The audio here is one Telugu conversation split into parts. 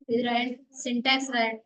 ఇది రాయండి, సింటాక్స్ రాయండి.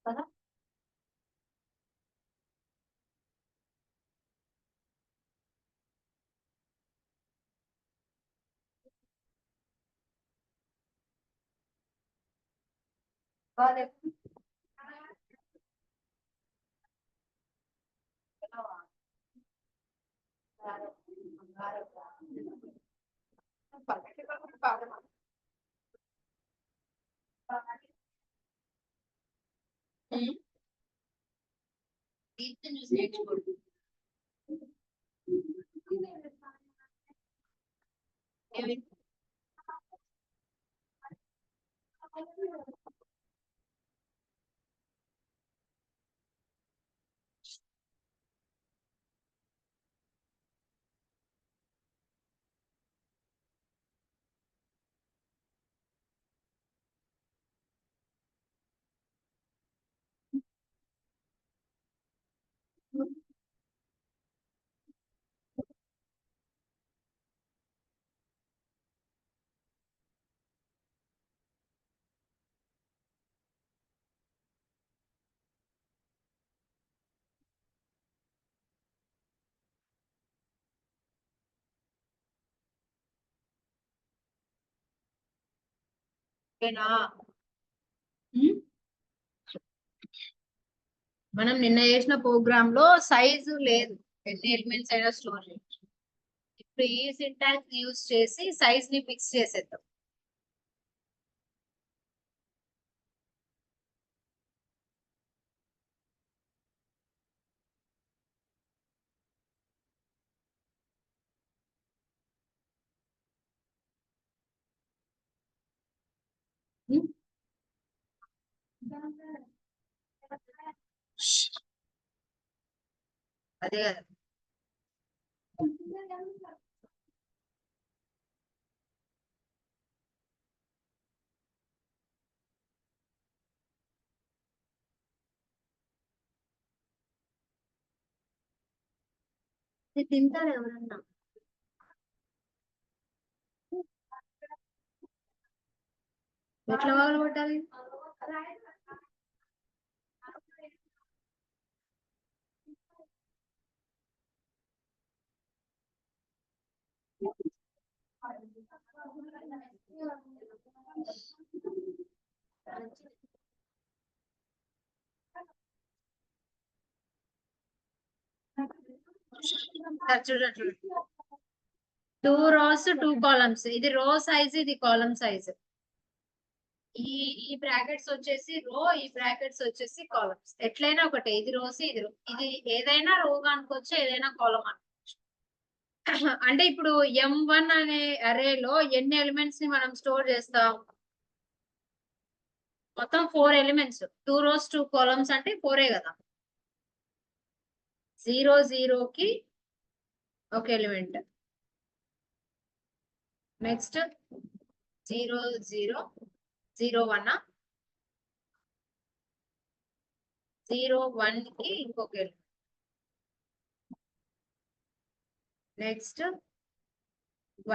కదా బాగా చూసి నేర్చుకోండి. ఏమి ఓకేనా? మనం నిన్న చేసిన ప్రోగ్రామ్ లో సైజు లేదు, ఎన్ని ఎలిమెంట్స్ అయినా స్టోర్ చేయొచ్చు. ఇప్పుడు ఈ సింటాక్స్ యూజ్ చేసి సైజ్ ని ఫిక్స్ చేసేద్దాం. అదే కదా. ఇది తింటారు ఎవరన్నా? ఎట్లా వాళ్ళు కొట్టాలి? చూడండి చూడండి, 2 rows 2 columns. ఇది రో సైజ్, ఇది కాలమ్ సైజ్. ఈ ఈ బ్రాకెట్స్ వచ్చేసి రో, ఈ బ్రాకెట్స్ వచ్చేసి కాలమ్స్. ఎట్లయినా ఒకటే, ఇది రోస్ ఇది రో. ఇది ఏదైనా రోగా అనుకోవచ్చు, ఏదైనా కాలమ్ అనుకోవచ్చు. అంటే ఇప్పుడు M1 అనే అరేలో ఎన్ని ఎలిమెంట్స్ ని మనం స్టోర్ చేస్తాం? మొత్తం 4 ఎలిమెంట్స్, 2 rows 2 columns అంటే 4 కదా. 0 0 కి ఒక ఎలిమెంట్, నెక్స్ట్ 0 0 0 1 0 1 కి ఇంకొక ఎలిమెంట్, నెక్స్ట్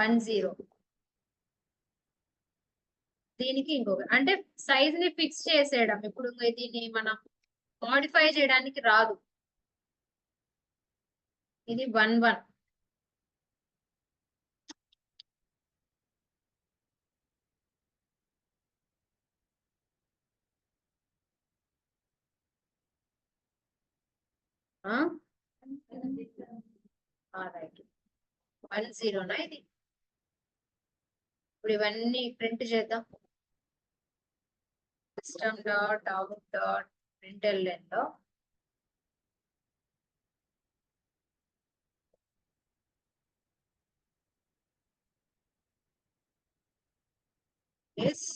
1 0 దీనికి ఇంకొక, అంటే సైజ్ ని ఫిక్స్ చేసేయడం. ఇప్పుడు దీన్ని మనం మోడిఫై చేయడానికి రాదు. ఇది 1 1 రైట్ 1 0 నా ఇది. ఇప్పుడు ఇవన్నీ ప్రింట్ చేద్దాం. System dot out dot println లో ఎస్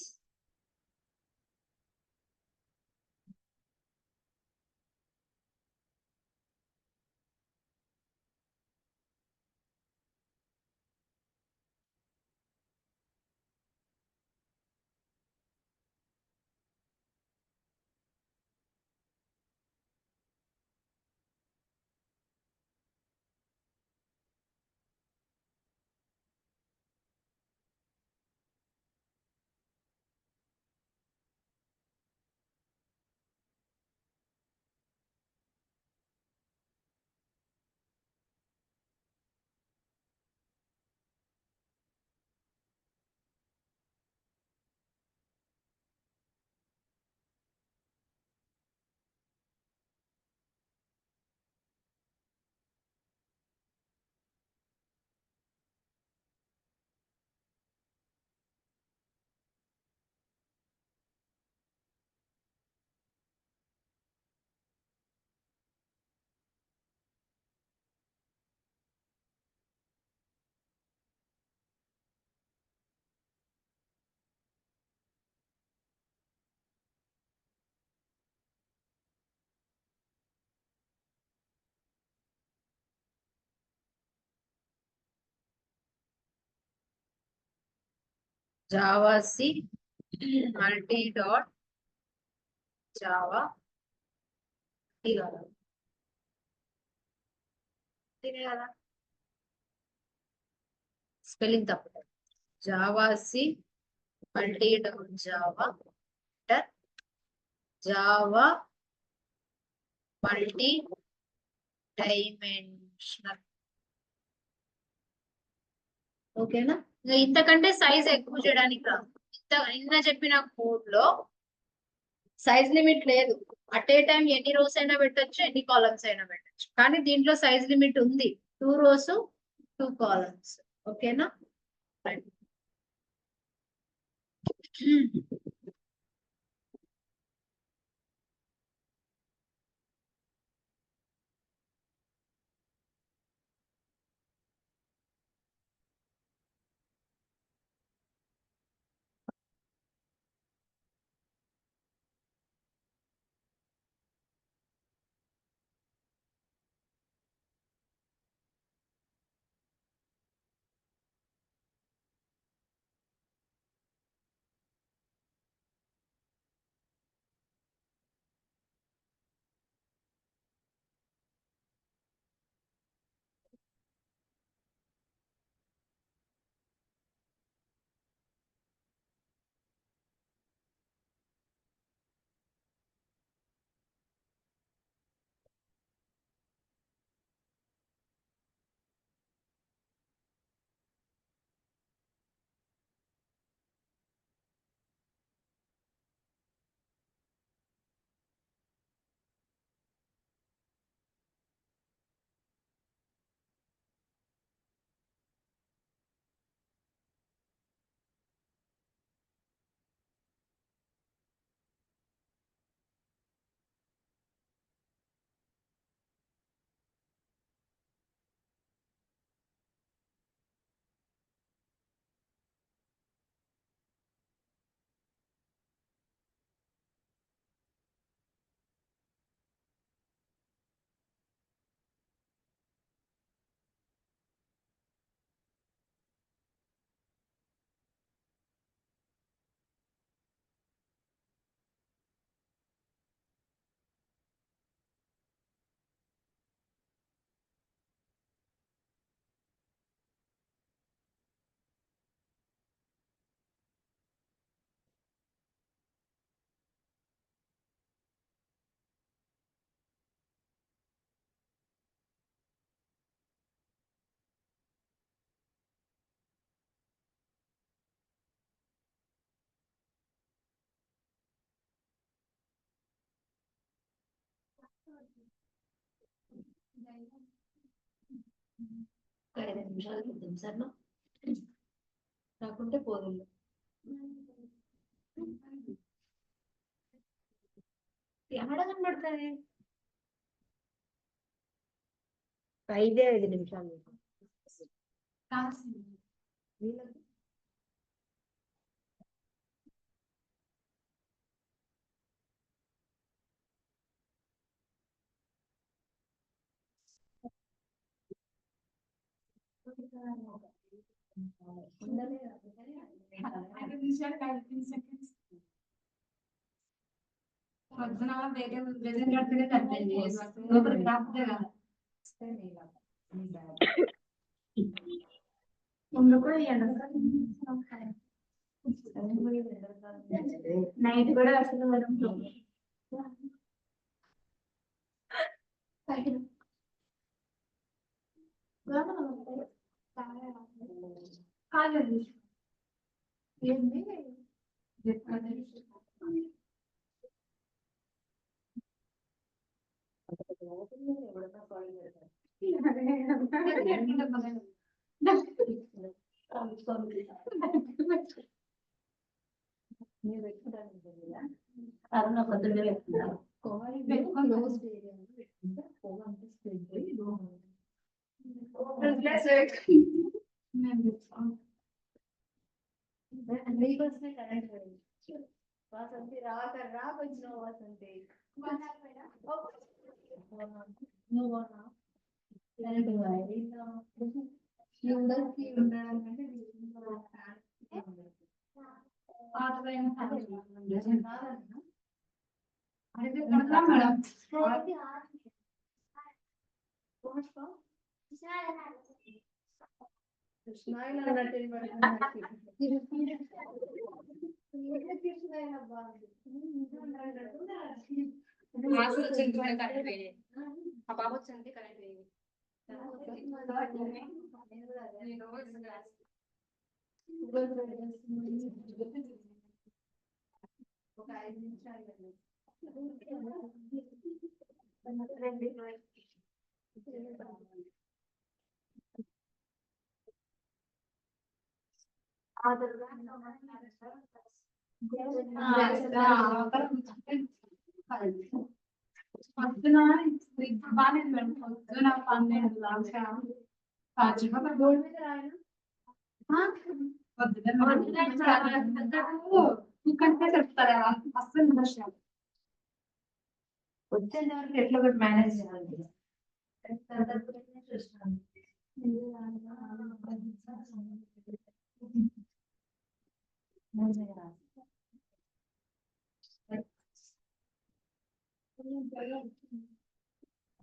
Java C multi dot Java కదా, స్పెల్లింగ్ తప్పు. Java C multi dot Java Java multi dimensional. ఓకేనా? ఇంతకంటే సైజ్ ఎక్కువ చేయడానికి రాదు. నిన్న చెప్పిన కోడ్ లో సైజ్ లిమిట్ లేదు. అట్ ఏ టైం ఎన్ని రోస్ అయినా పెట్టొచ్చు, ఎన్ని కాలమ్స్ అయినా పెట్టొచ్చు. కానీ దీంట్లో సైజ్ లిమిట్ ఉంది, 2 rows 2 columns. ఓకేనా? 5 నిమిషాలు చూద్దాం సార్ రాకుంటే పోదు ఎక్కడ కనబడుతుంది 5 నిమిషాలు పొద్దున వేరే కడితే కట్టండి రాకపోతే కదా నైట్ కూడా అసలు కాలేదు ఏంది అరుణ పొద్దున్నే పెట్టుకుంటారు మీకోసమే కరెంట్ పోయింది వాసంతి రాకొచ్చినావు వాసంతి నువ్వు ఉండడానికి మేడం ఆ బాబు వచ్చింది కరెంట్ పోయింది ఒక 5 నిమిషాలు పొద్దున బాగానే మేడం పొద్దున 12 దాకా బోర్డు మీద రాయను పొద్దున చెప్తారా అస్సలు ఇంట్రెస్ట్ వచ్చేంత వరకు ఎట్లా ఒకటి మేనేజ్ చేయాలి చూస్తాను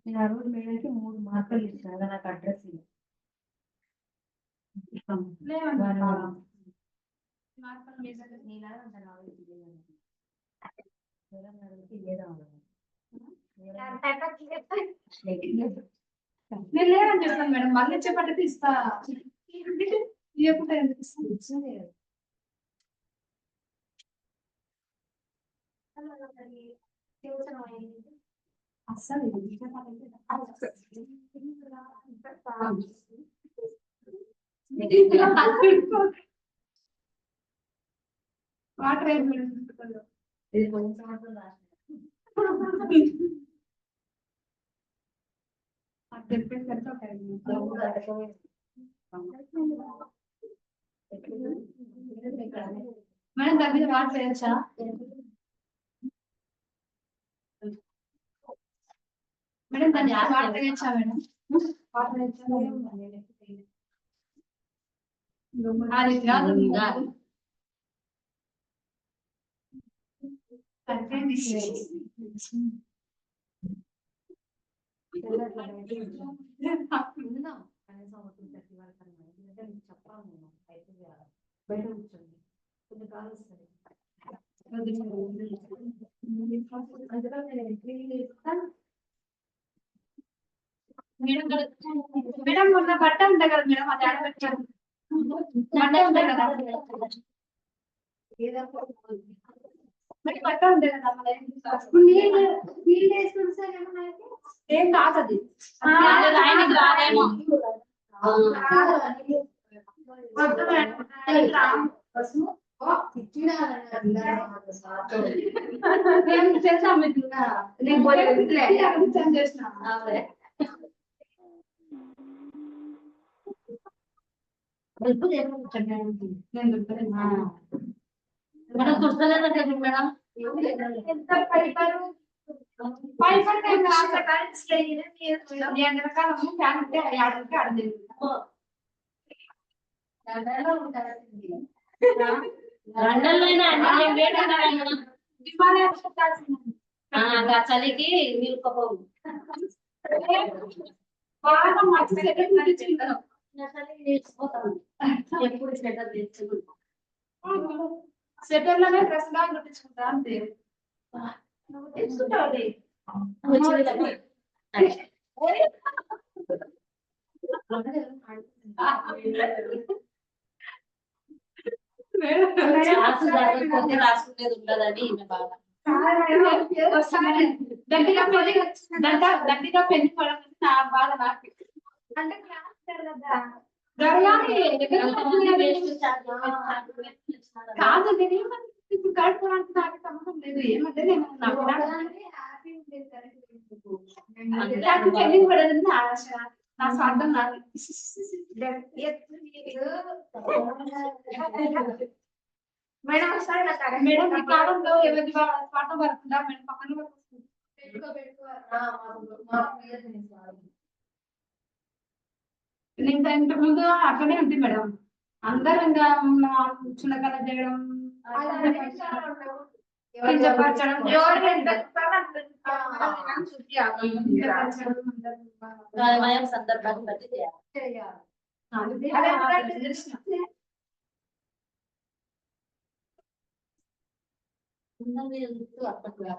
నేను ఆ రోజు మేడకి 3 మార్కులు ఇచ్చాను నాకు అడ్రస్ నేను లేదని చెప్తాను మేడం మళ్ళీ ఇచ్చే పద్ధతి ఇస్తా ఇవ్వకుండా ఎందుకు ఇస్తాను అస్సలు వాటర్ ఏం ఇది కొంచెం చెప్పేసరికి ఒక 5 నిమిషాలు మేడం దాని మీద వాటర్ వేయచ్చా మేడం దాని వాటర్ వేయచ్చా మేడం వాటర్ అది కాదు బయట కూర్చోండి కొన్ని కాలు వస్తాయి మేడం మొన్న బట్ట ఉంటాయి కదా మేడం అది ఆడబెట్టాను బట్ట ఉంటాయి కదా ఏం కాదు ఆయనకి రాదేమో. మేడం చూస్తలేదంటే మేడం చలికి నిలుకపోవు ఎప్పుడు స్వెటర్ తెచ్చుకుంటాం. స్వెటర్ లోనే డ్రెస్ లాగా కుట్టించుకుంటా అంతే. నువ్వు తెచ్చుకుంటావు రాసుకునేది ఉండదని బాగా దండిగా పెళ్లి పడకుండా నా బాధ నాకు అంటే కాదు ఇప్పుడు కడుపుకోవడానికి నాకు సంబంధం లేదు. ఏమంటే నేను నాకు పెళ్లి పడదని ఆశ, నా స్వార్థం నాకు. మేడం మేడం ఈ కాలంలో ఎవరి స్వార్థం పడుతుందా మేడం? పక్కన ఇంకా ఇంత ముందు అక్కడే ఉంది మేడం. అందరు ఇంకా చులకన చేయడం, సందర్భాన్ని బట్టి అప్పట్లో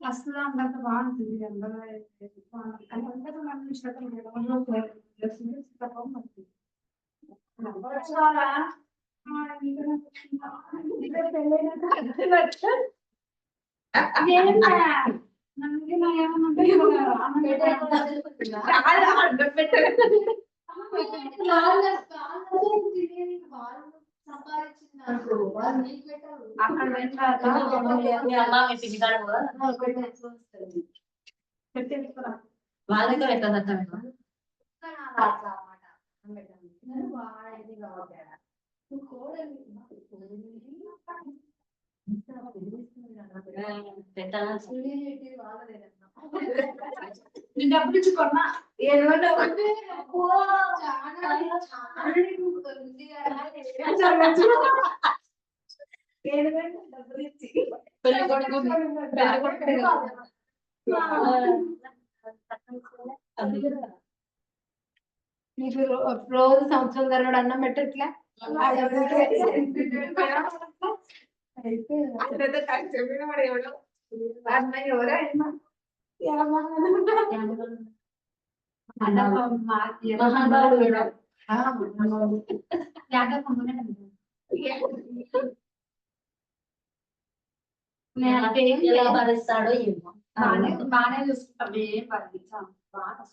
అసలు అందరితో బాగుంటుంది. అందరూ అందరూ మన వాళ్ళతో పెట్టదట నేను డబ్బులు ఇచ్చి కొన్నా మీకు రోజు సంవత్సరం ధరడు అన్నం పెట్టట్లే ఎలా భరిస్తాడో ఏమో బాగానే చూసుకుంటాం. ఏం పండించాం బాగా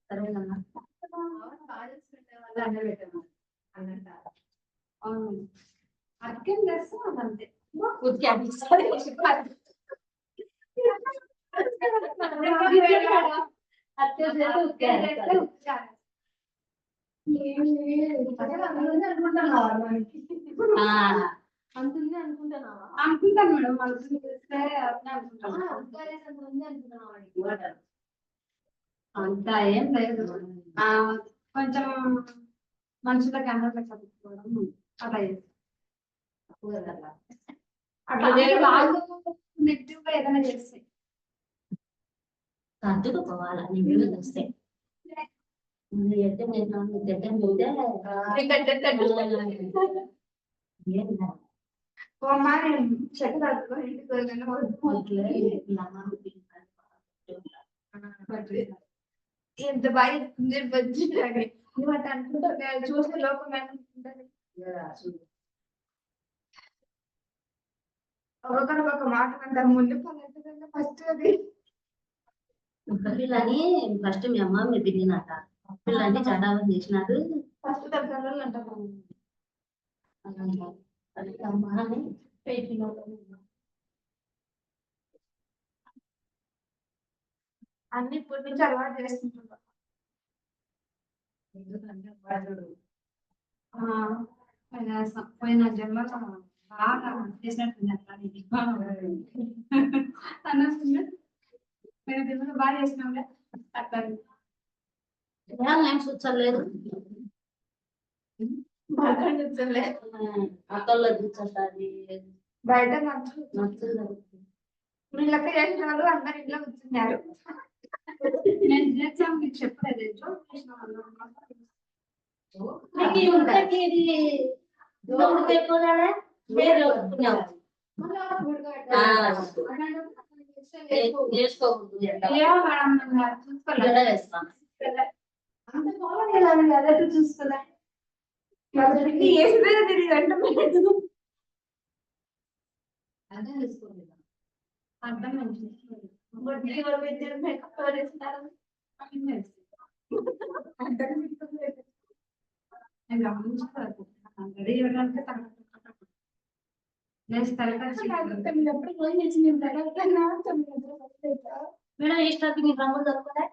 సరేనమ్మా అర్థం చేస్తాం అంతే. అంతుంది అనుకుంటున్నావా? అనుకుంటాను మేడం. మనసు అంతా ఏం లేదు. కొంచెం మనుషులకు అందరికీ చదువుకోవడం అట్లా అట్లా వాళ్ళు నెగిటివ్ గా ఏదైనా చేస్తే సర్దుకుపోవాలి. నీళ్ళు వస్తే చెట్టు ఇంటికి ఎంత బాగా చెప్తుంది వచ్చిందని నువ్వు అట్లా అనుకుంటావు చూసే లోపం ఏమనుకుంటుంది ఒకరికొక మాట అంటారు ముందు పల్లెటూరులో ఫస్ట్ అది పిల్లని ఫస్ట్ మీ అమ్మ మీరు తిరిగినాక పిల్లని చడావం చేసినారు ఫస్ట్ దగ్గర అంటారు అన్ని ఇప్పటి నుంచి అలవాటు చేసుకుంటున్నారు పోయిన జన్మ బాగా చేసినట్టుంది అట్లా అన్నస్తుంది పోయిన జన్మలో బాగా చేసినాం అట్లా ఏం చూచలేదు బాగా నచ్చలే అక్కల్లో చూచండి బయట నచ్చు నచ్చలేదు వీళ్ళక్క చేసిన వాళ్ళు అందరు ఇంట్లో కూర్చున్నారు నేను చేసాం మీకు చెప్పలేదు వేరే ఒప్పుకున్నావు చేసుకోకూడదు ఏమో మేడం చూసుకోలేదు జడ వేస్తాను అంత బాగుంది అదే చూసుకోలే వేసిపోయినా తెలియదు అంటే అదే తీసుకోలేదు అర్థం మేకప్ వేస్తున్నారు మేడం ఇష్టానికి మీరు రంగులు దొరకదా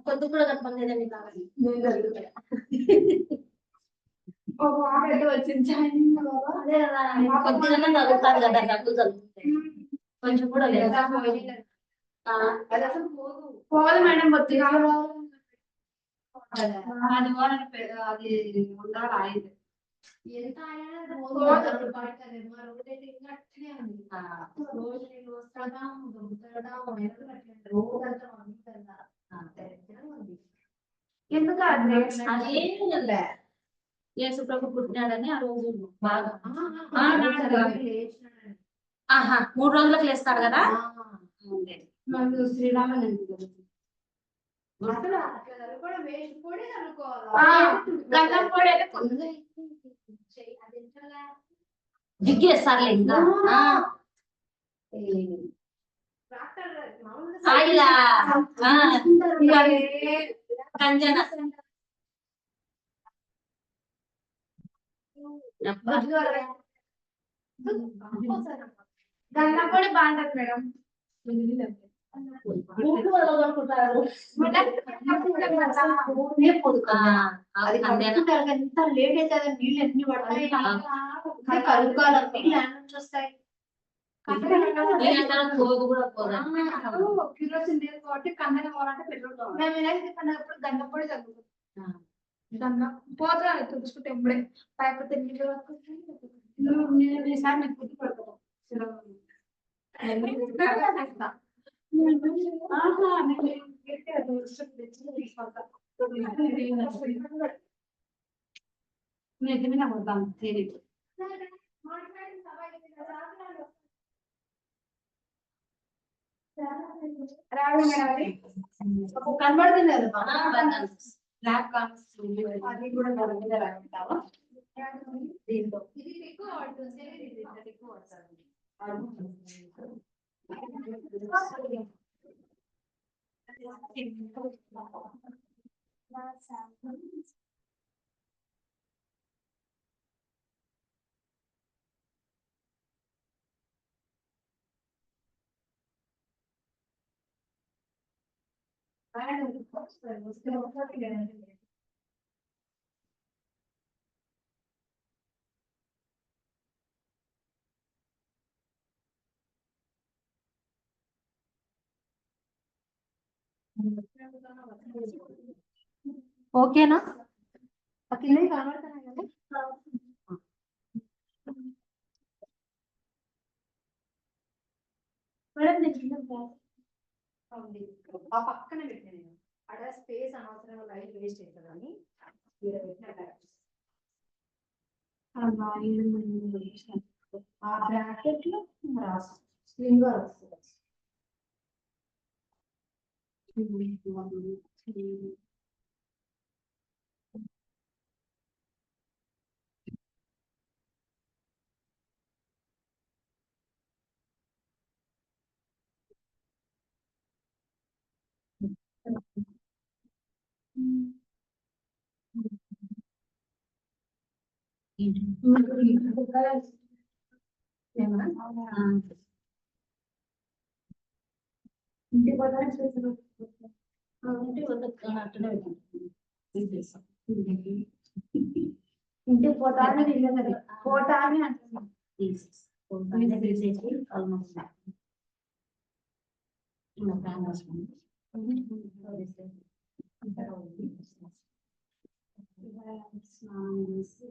కొద్ది కూడా కనపడలేదా మీకు కావాలి వచ్చింది అదే కదా కొద్దిగానే తగ్గుతారు కదా రంగులు తగ్గుతాయి కొంచెం కూడా లేదా అది అసలు పోదు మేడం బొత్తిగా అది అది ఉండాలి ఆయిల్ ఎంత ఎందుకు అదే యేసు ప్రభు పుట్టినాడని ఆ రోజు బాగా ఆహా 3 రోజులకు లేస్తాడు కదా శ్రీరామన్ జిగ్గేస్తారులే ఇంకా ఆయిలా కంజన గంధం పొడి బాగుంటది మేడం ఎంత లేట్ అవుతుంది నీళ్ళు ఎన్ని పడతాయి కలుపుకోవాలి నీళ్ళు నుంచి వస్తాయి కిరోసిన్ లేదు కాబట్టి కందన పోవాలంటే పెట్రోల్ మేము వినాయక పండుగప్పుడు గంధం పొడి తగ్గుతుంది గంధం పోతా తుడుచుకుంటే ఎప్పుడే పైపోతే నీళ్ళు నేను ఈసారి మీకు గుర్తు పడతాను కనబడుతున్నారు అది కూడా దీంతో ఇది ఎక్కువ పడుతుంది ఎక్కువ పడుతుంది ఓకేనా కింద కనబడుతున్నాయి కదా మేడం ఆ పక్కన పెట్టిన నేను అక్కడ స్పేస్ అనవసరంగా లైట్ వేస్ట్ అవుతుందని ఆ బ్రాకెట్ లో రాసు స్లింగర్ వస్తుంది ఇంటికి పోతానే చేతులు ఇంటికి పోతానే వెళ్ళదు పోతా అని అంటున్నాం తీసేసి ఆల్మోస్ట్ ఫ్యాన్ వస్తుంది స్నానం చేసి